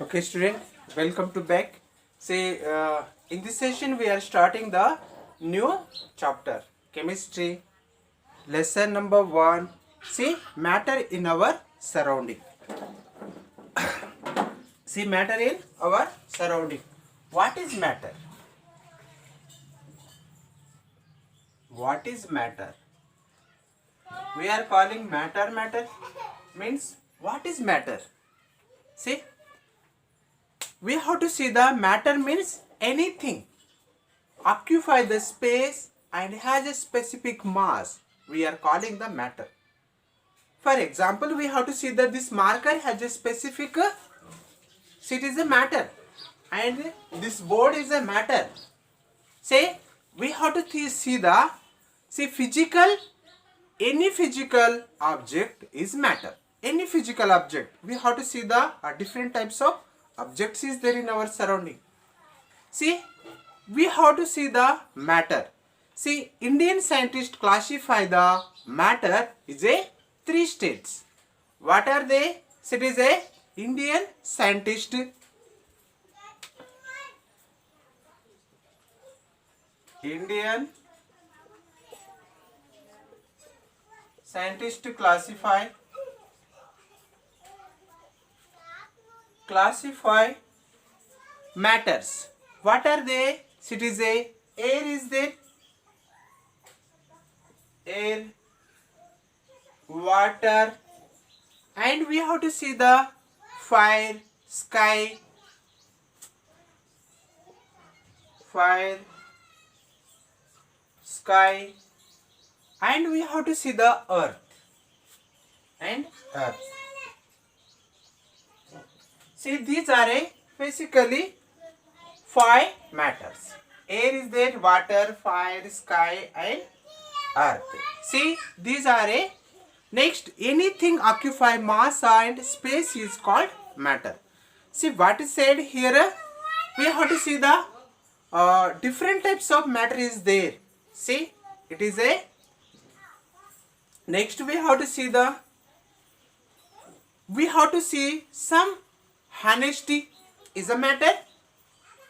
Okay, student, welcome to back. See, in this session we are starting the new chapter, chemistry, lesson number 1. See, matter in our surrounding. See, matter in our surrounding. What is matter? What is matter? We are calling matter. Means what is matter? See, we have to see the matter means anything occupy the space and has a specific mass. We are calling the matter. For example, we have to see that this marker has a specific so it is a matter, and this board is a matter. Say we have to see the physical, any physical object is matter. Any physical object, we have to see the different types of objects is there in our surrounding. See, we have to see the matter. See, Indian scientists classify the matter is a 3 states. What are they? So it is a Indian scientist classify matters. What are they? So it is a air is there, air, water, and we have to see the fire, sky, and we have to see the earth. See, these are basically 5 matters. Air is there, water, fire, sky, and earth. See, these are next, anything occupy mass and space is called matter. See what is said here. We have to see the different types of matter is there. See, it is a next we have to see some honesty is a matter,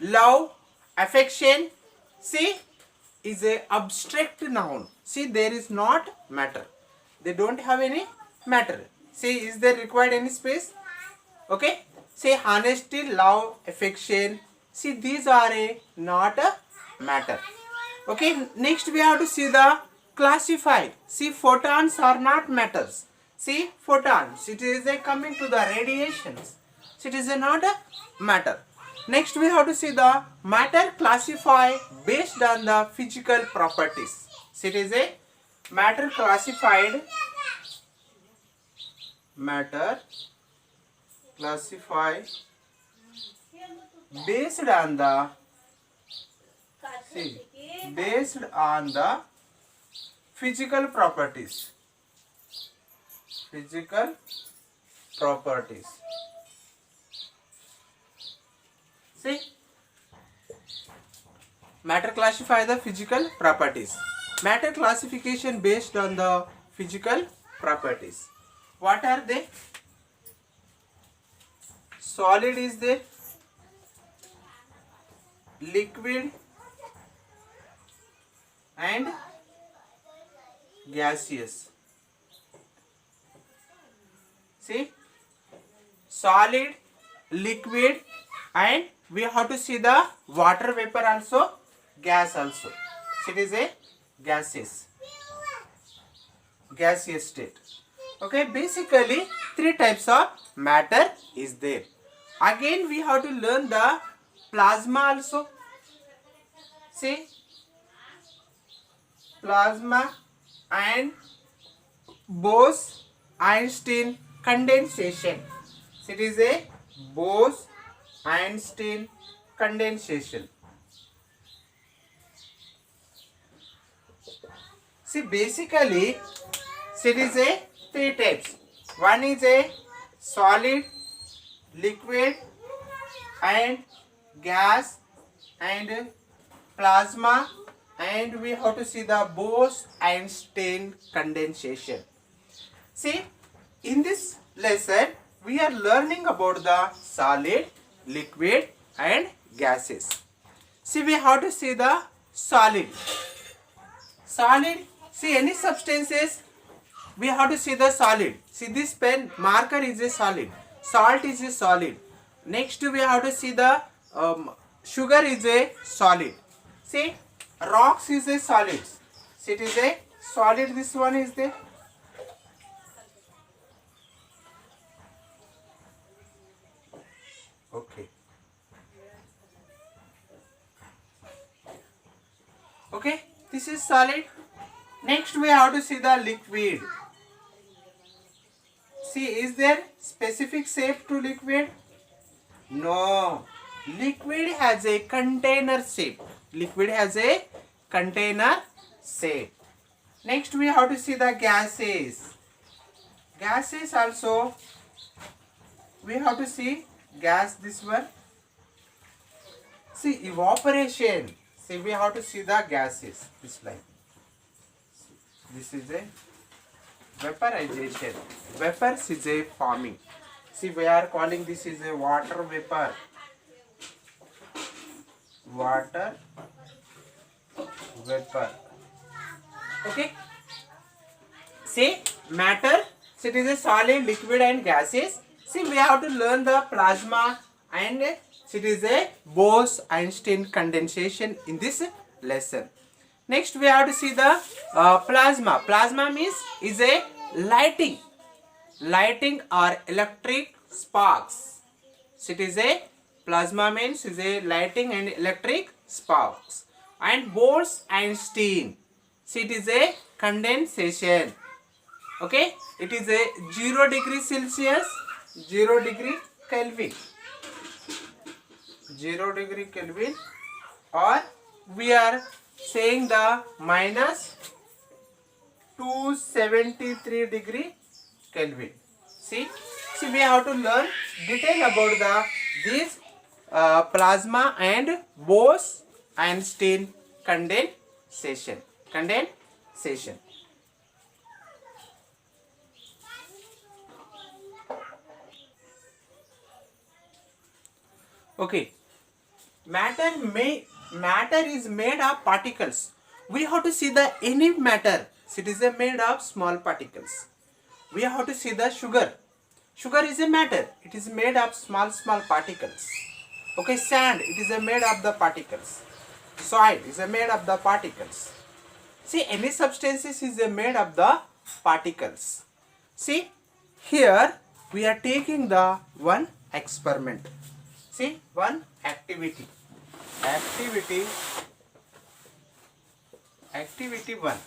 love, affection. See, is a abstract noun. See, there is not matter. They don't have any matter. See, is there required any space? Okay. Say honesty, love, affection. See, these are not a matter. Okay. Next we have to see the classified. See, photons are not matters. See, photons. It is coming to the radiations. So it is not a matter. Next we have to see the matter classified based on the physical properties. So it is a matter classified based on the physical properties. See, matter classify the physical properties. Matter classification based on the physical properties. What are they? Solid is there, liquid, and gaseous. See, solid, liquid, and we have to see the water vapor also, gas also. So it is a gaseous state. Okay, basically 3 types of matter is there. Again we have to learn the plasma also. See, plasma and Bose-Einstein condensation. So it is a Bose-Einstein condensation. See, basically it is a 3 types. One is a solid, liquid, and gas, and plasma, and we have to see the Bose-Einstein condensation. See, in this lesson we are learning about the solid, liquid and gases. See, we have to see the solid. Solid, see any substances, we have to see the solid. See, this pen marker is a solid, salt is a solid. Next we have to see the sugar is a solid. See, rocks is a solid. See, it is a solid. This one is the okay. Okay, this is solid. Next we have to see the liquid. See, is there specific shape to liquid? No. Liquid has a container shape. Liquid has a container shape. Next we have to see the gases. Gases also, we have to see gas, this one. See, evaporation. See, we have to see the gases, this line. This is a vaporization. Vapors is a forming. See, we are calling this is a water vapor. Water vapor. Okay. See, matter. See, it is a solid, liquid and gases. See, we have to learn the plasma and it is a Bose-Einstein condensation in this lesson. Next, we have to see the plasma. Plasma means is a lighting or electric sparks. So it is a plasma means is a lighting and electric sparks. And Bose-Einstein, so it is a condensation. Okay, it is a 0 degree Celsius, 0 degree Kelvin, 0 degree Kelvin, or we are saying the minus 273 degree Kelvin. See, we have to learn detail about the this plasma and Bose-Einstein condensation. Okay, matter is made of particles. We have to see the any matter. It is made of small particles. We have to see the sugar. Sugar is a matter. It is made of small particles. Okay, sand, it is made of the particles. Soil is made of the particles. See, any substances is made of the particles. See, here we are taking the one experiment. See, one activity. Activity 1.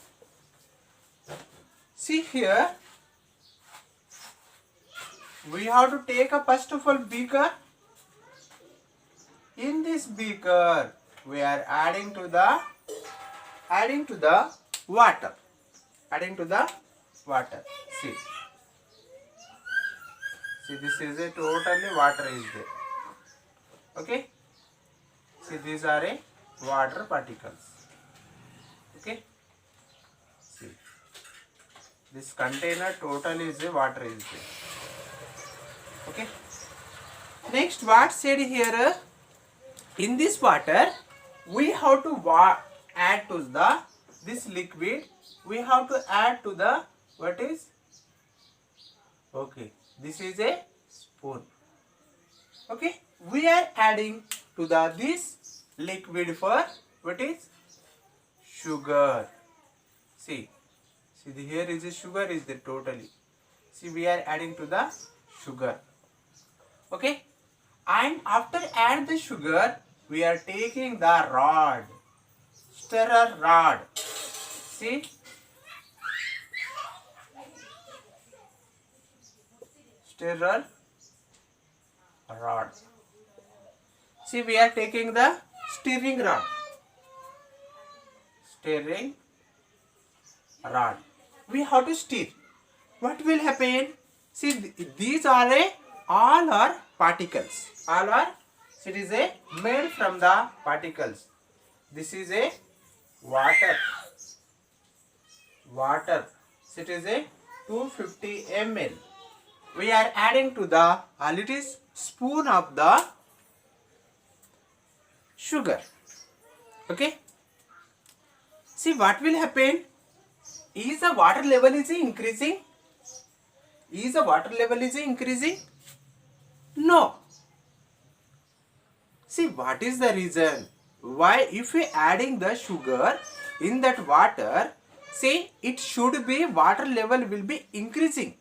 See here, we have to take a first of all beaker. In this beaker, we are adding to the water. See, this is a totally water is there. Okay. See, these are a water particles. Okay. See, this container totally is a water is there. Okay. Next, what said here? In this water, we have to add to this liquid. We have to add to the what is? Okay. This is a spoon. Okay. We are adding to this liquid for what is? Sugar. See, here is a sugar is there totally. See, we are adding to the sugar. Okay, and after add the sugar, we are taking the rod, stirrer rod. See, stirrer rod. See, we are taking the stirring rod. We have to stir. What will happen? See, these are all are particles. It is made from the particles. This is a water. It is a 250 ml. We are adding to the a little spoon of the sugar. Okay. See what will happen? Is the water level is increasing? Is the water level is increasing? No. See what is the reason? Why if we adding the sugar in that water, see it should be water level will be increasing.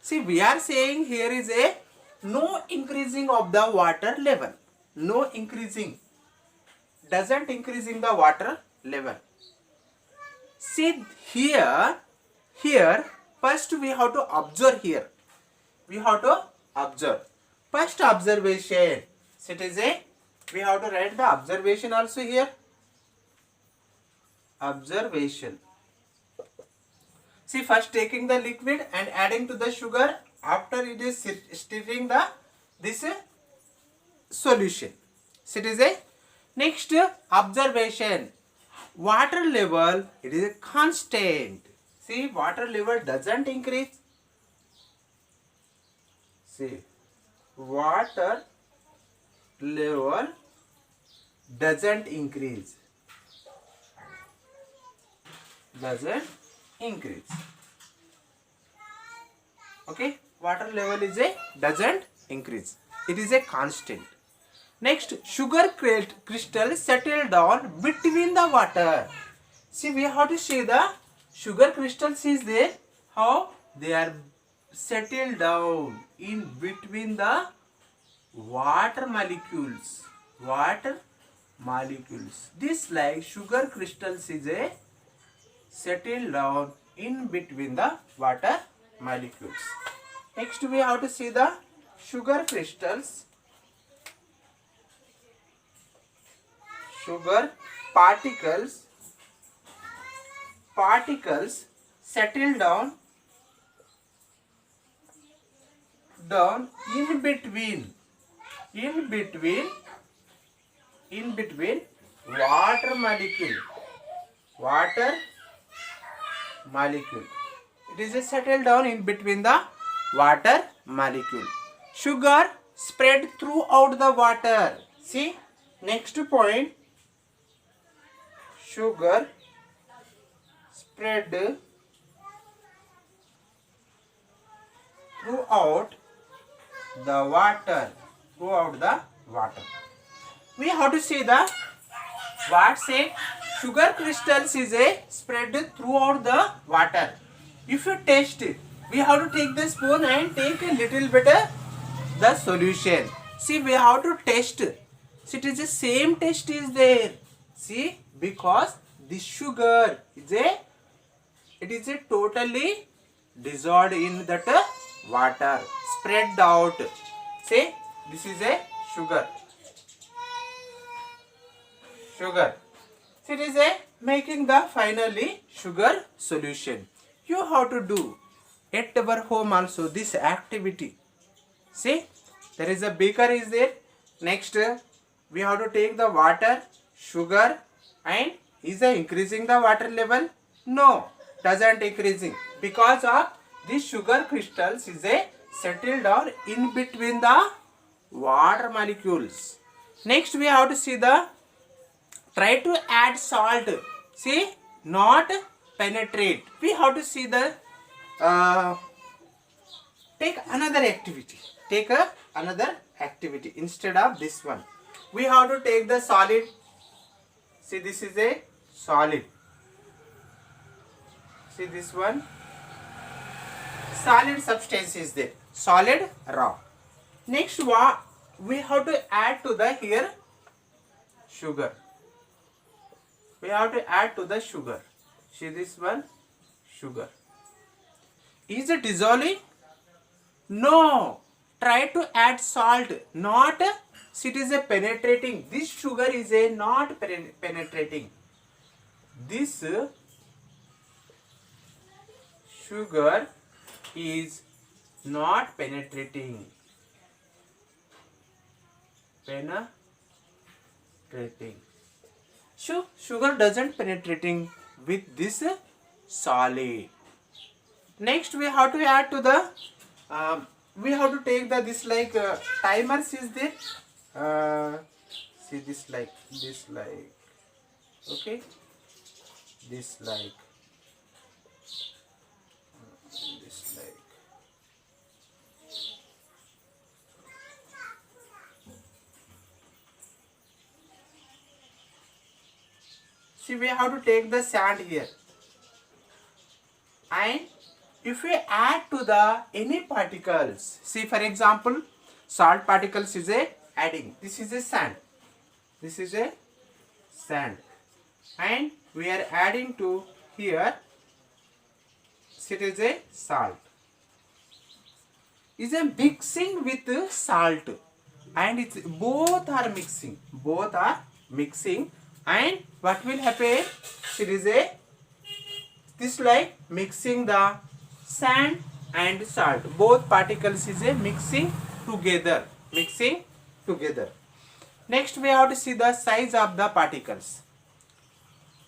See we are saying here is a no increasing of the water level. No increasing. Doesn't increasing the water level. See here first we have to observe here. We have to observe. First observation. So it is a, we have to write the observation also here. Observation. See first taking the liquid and adding to the sugar. After it is stirring the this solution. So it is a next observation. Water level, it is a constant. See water level doesn't increase. See water level doesn't increase. Doesn't increase. Okay, water level is a doesn't increase. It is a constant. Next, sugar crystal settle down between the water. See, we have to see the sugar crystals is there. How they are settled down in between the water molecules. Water molecules. This like sugar crystals is a settled down in between the water molecules. Next, we have to see the sugar crystals. Sugar particles settle down in between water molecule. It is a settle down in between the water molecule. Sugar spread throughout the water. See next point. Sugar spread throughout the water. We have to see the what say sugar crystals is a spread throughout the water. If you taste it, we have to take the spoon and take a little bit the solution. See we have to taste. See it is the same taste is there. See because this sugar is a totally dissolved in that water, spread out. See this is a sugar. So it is a making the finally sugar solution. You have to do at our home also this activity. See there is a beaker is there. Next we have to take the water, sugar, and is increasing the water level? No, doesn't increasing because of this sugar crystals is a settled down in between the water molecules. Next we have to see the try to add salt. See not penetrate. We have to see the take another activity. Another activity instead of this one. We have to take the solid. See this is a solid. See this one. Solid substance is there. Solid raw. Next we have to add to the here sugar. We have to add to the sugar. See this one sugar. Is it dissolving? No. Try to add salt. Not. It is a penetrating. This sugar is a not penetrating. This sugar is not penetrating. So sugar doesn't penetrating with this solid. Next we have to add to the we have to take the this like timers is there. See this like, okay, this like, this like. See, we have to take the sand here, and if we add to the any particles, see for example, salt particles is a adding. This is a sand. This is a sand, and we are adding to here. It is a salt. Is a mixing with salt, and it's both are mixing. Both are mixing, and what will happen? It is a this like mixing the sand and salt. Both particles is a mixing together. Mixing together. Next we have to see the size of the particles.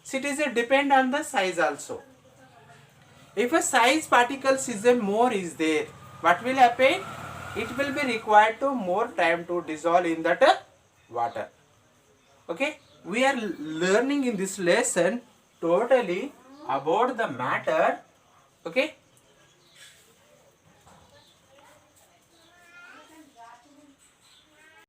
So it is a depend on the size also. If a size particles is a more is there, what will happen? It will be required to more time to dissolve in that water. Okay, we are learning in this lesson totally about the matter. Okay,